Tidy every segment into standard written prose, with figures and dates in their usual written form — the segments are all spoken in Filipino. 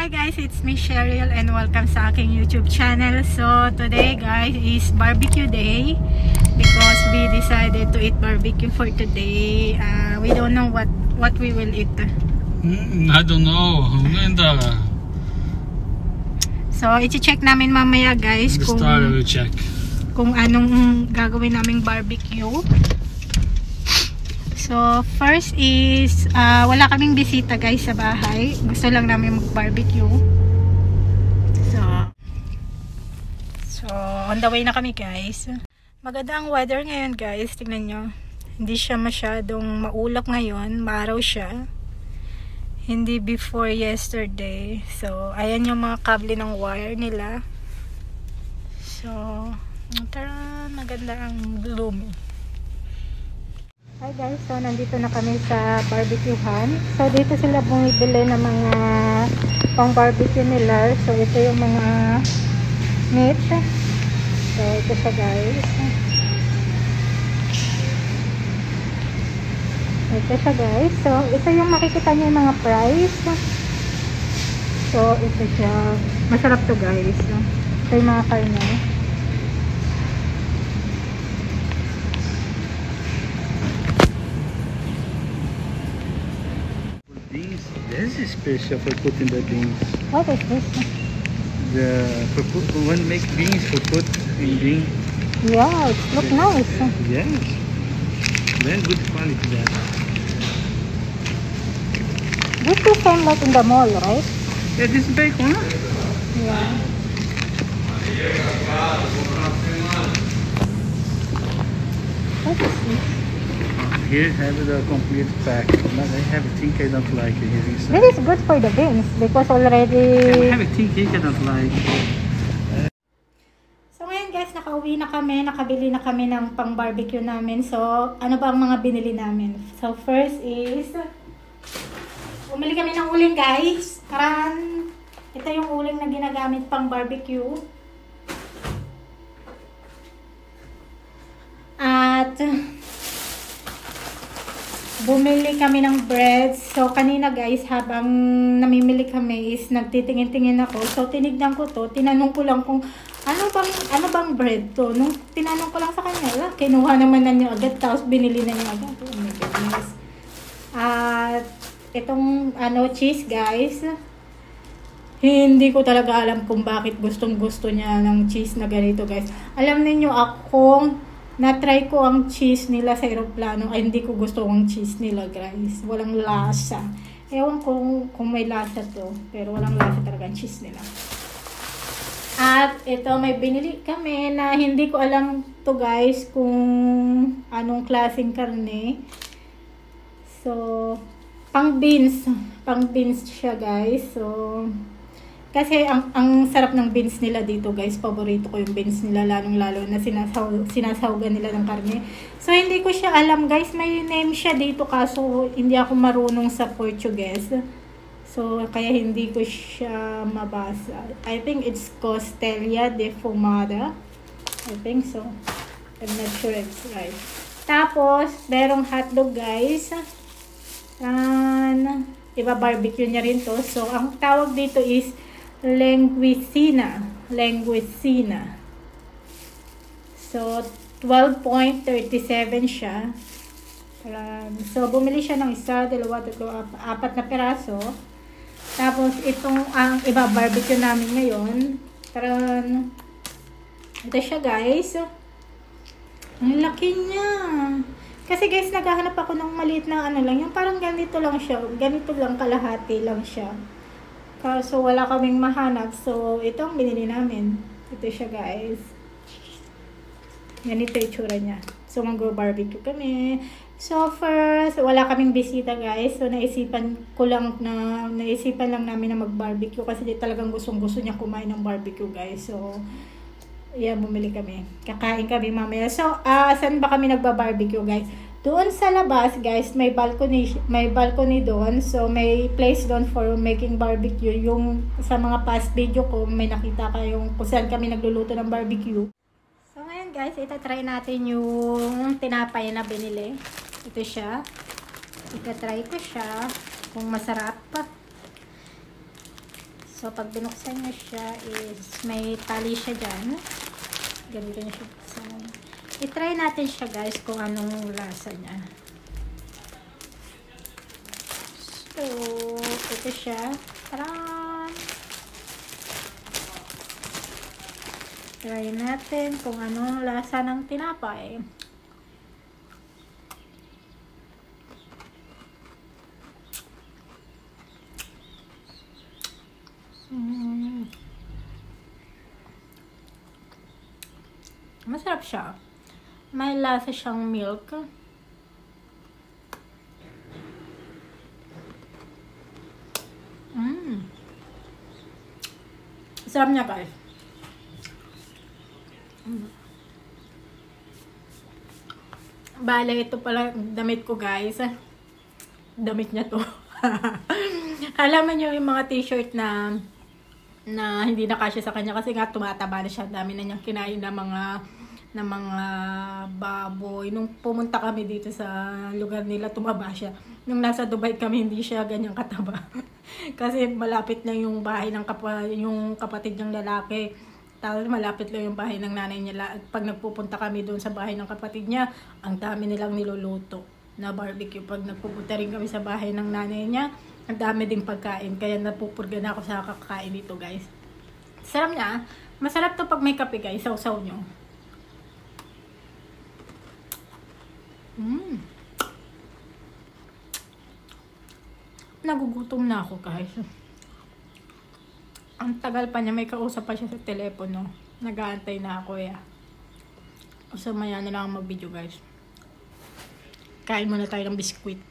Hi guys, it's me Cheryl and welcome sa aking YouTube channel. So today guys is barbecue day because we decided to eat barbecue for today. We don't know what we will eat. I don't know. So i-check namin mamaya guys kung anong gagawin naming barbecue. So, first is, wala kaming bisita guys sa bahay. Gusto lang namin mag-barbecue. So, on the way na kami guys. Maganda ang weather ngayon guys. Tingnan nyo. Hindi siya masyadong maulap ngayon. Maaraw siya. Hindi before yesterday. So, ayan yung mga kable ng wire nila. So, tara, maganda ang gloomy. Hi guys, so nandito na kami sa barbecuehan. So dito sila bumibili ng mga pang barbecue nila. So ito yung mga meat. So ito siya guys. Ito siya guys. So ito yung makikita niyo yung mga price. So ito siya. Masarap to guys. Ito yung mga karne. This is special for putting the beans. What is this? When make beans for put in beans. Yeah, it looks nice. Yes. Very good quality that. This is same like in the mall, right? Yeah, this is bacon. Huh? Yeah. What is this? Here have the complete pack, but I have a think I don't like it here inside. This is good for the beans because already... I have a think I don't like. So ngayon guys, nakauwi na kami, nakabili na kami ng pang barbecue namin. So ano ba ang mga binili namin? So first is, bumili kami ng uling guys. Karan, ito yung uling na ginagamit pang barbecue. At bumili kami ng bread. So, kanina guys, habang namimili kami is nagtitingin-tingin ako. So, tinignan ko to. Tinanong ko lang kung ano bang bread to. Nung tinanong ko lang sa kanya, kinuha naman na niya agad. Tapos, binili na niya agad. Oh my goodness. At, itong cheese guys. Hindi ko talaga alam kung bakit gustong-gusto niya ng cheese na ganito guys. Alam niyo akong na-try ko ang cheese nila sa aeroplano. Ay, hindi ko gusto ang cheese nila, guys. Walang lasa. Ewan kung may lasa to. Pero walang lasa talaga ang cheese nila. At ito, may binili kami na hindi ko alam to guys kung anong klaseng karne. So, pang beans. Pang beans siya, guys. So, kasi ang sarap ng beans nila dito guys. Paborito ko yung beans nila lalong-lalo na sinasawgan nila ng karne. So hindi ko siya alam guys. May name siya dito kaso hindi ako marunong sa Portuguese. So kaya hindi ko siya mabasa. I think it's Costella de Fumada. I think so. I'm not sure it's right. Tapos merong hotdog guys. Iba barbecue niya rin to. So ang tawag dito is Linguicina. So, 12.37 siya. So, bumili siya ng isa, dalawa, tatlo, apat na peraso. Tapos, itong ang iba barbecue namin ngayon. Ito siya guys. Ang laki niya. Kasi guys, naghahanap ako ng maliit na lang. Yung parang ganito lang siya. Ganito lang, kalahati lang siya. So, wala kaming mahanap. So, ito ang binili namin. Ito siya, guys. Ganito yung tsura niya. So, mag-barbecue kami. So, first, wala kaming bisita, guys. So, naisipan lang namin na mag-barbecue kasi talagang gustong-gusto niya kumain ng barbecue, guys. So, yan, bumili kami. Kakain kami mamaya. So, saan ba kami nagba-barbecue, guys? Doon sa labas, guys, may balcony doon. So, may place doon for making barbecue. Yung sa mga past video ko, may nakita kayong kung saan kami nagluluto ng barbecue. So, ngayon, guys, itatry natin yung tinapay na binili. Ito siya. Itatry ko siya kung masarap pa. So, pag binuksan nyo siya is may tali siya dyan. Ganito nyo siya buksan. I-try natin siya guys kung anong lasa niya. So, ito siya. Taran! Try natin kung anong lasa ng tinapay. Masarap siya. May lasa siyang milk. Sarap niya guys. Bale, ito pala damit ko guys. Damit niya to. Alaman niyo yung mga t-shirt na hindi na kasya sa kanya kasi nga tumataba na siya. Dami na niyang kinain na mga baboy. Nung pumunta kami dito sa lugar nila, tumaba siya. Nung nasa Dubai kami, hindi siya ganyang kataba. Kasi malapit lang yung bahay ng yung kapatid niyang lalaki. Tapos malapit lang yung bahay ng nanay niya. At pag nagpupunta kami doon sa bahay ng kapatid niya, ang dami nilang niluluto na barbecue. Pag nagpupunta rin kami sa bahay ng nanay niya, ang dami ding pagkain. Kaya napupurga na ako sa kakain dito guys. Sarap niya. Masarap to pag may kape guys. Sausaw nyo. Nagugutom na ako guys. Ang tagal pa niya. May kausap pa siya sa telepono. Nag-aantay na ako ya. So maya na lang mag-video guys. Kain muna tayo ng biskwit.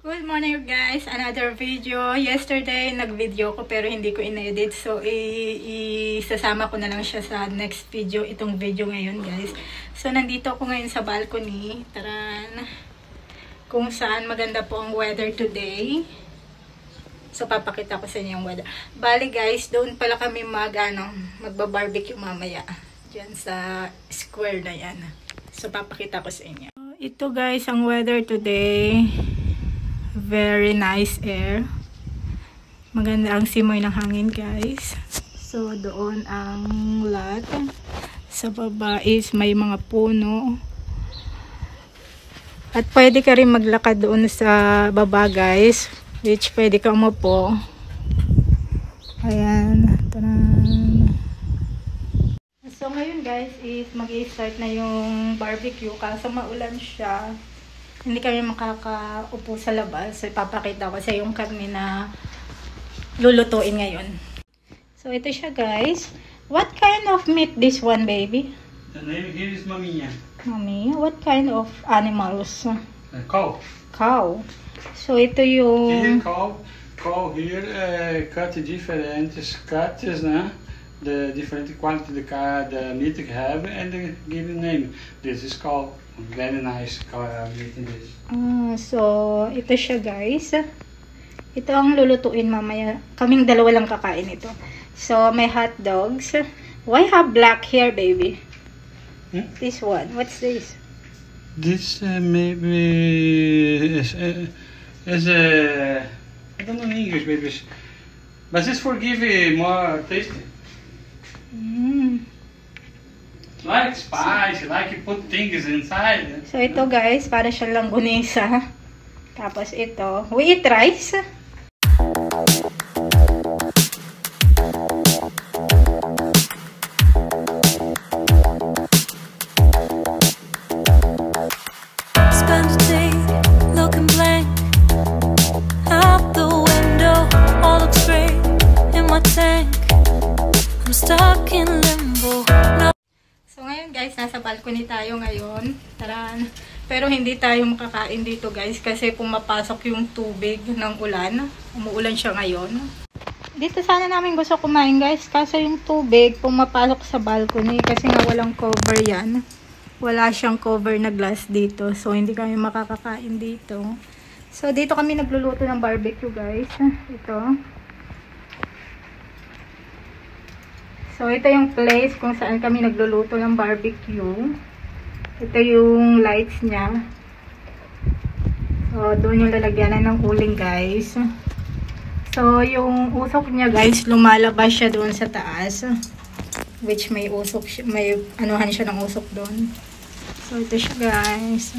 Good morning guys, another video. Yesterday nag-video ko pero hindi ko in-edit, so isasama ko na lang siya sa next video, itong video ngayon guys. So nandito ako ngayon sa balcony, taran, kung saan maganda po ang weather today. So papakita ko sa inyo yung weather. Bali guys, doon pala kami magba-barbecue mamaya diyan sa square na yan. So papakita ko sa inyo. Ito guys ang weather today. Very nice air. Maganda ang simoy ng hangin guys. So doon ang lot. Sa baba is may mga puno. At pwede ka rin maglakad doon sa baba guys. Which pwede ka umupo. Ayan. Taran. So ngayon guys is mag-i-start na yung barbecue. Kaso maulan siya. Hindi kami makakaupo sa labas. So, ipapakita ko sa yung karne na lulutuin ngayon. So, ito siya guys. What kind of meat this one, baby? The name here is Mamiya. Mami, what kind of animals? Cow. Cow. So, ito yung... Here cow. Cow here cut different cuts, né? The different quality the meat have and give the name. This is cow. Very nice meat in this. So, ito siya guys. Ito ang lulutuin mamaya. Kaming dalawa lang kakain ito. So, may hot dogs. Why have black hair, baby? This one. What's this? This maybe is I don't know in English, maybe. But this for give more tasty. Like spice, like you put things inside. So, ito guys, para siya lang gunisa. Tapos ito, we eat rice. Spend a day looking blank out the window, all looks great in my tank. I'm stuck in limbo. So ngayon guys, nasa balcony tayo ngayon. Taran. Pero hindi tayo makakain dito guys kasi pumapasok yung tubig ng ulan. Umuulan siya ngayon. Dito sana namin gusto kumain guys kasi yung tubig pumapasok sa balcony kasi nga walang cover yan. Wala siyang cover na glass dito. So hindi kami makakakain dito. So dito kami nagluluto ng barbecue guys. Ito. So, ito yung place kung saan kami nagluluto ng barbecue. Ito yung lights niya. So, So, doon yung lalagyanan ng uling, guys. So, yung usok niya, guys, lumalabas siya doon sa taas. Which may usok siya, may anuhan siya ng usok doon. So, ito siya, guys.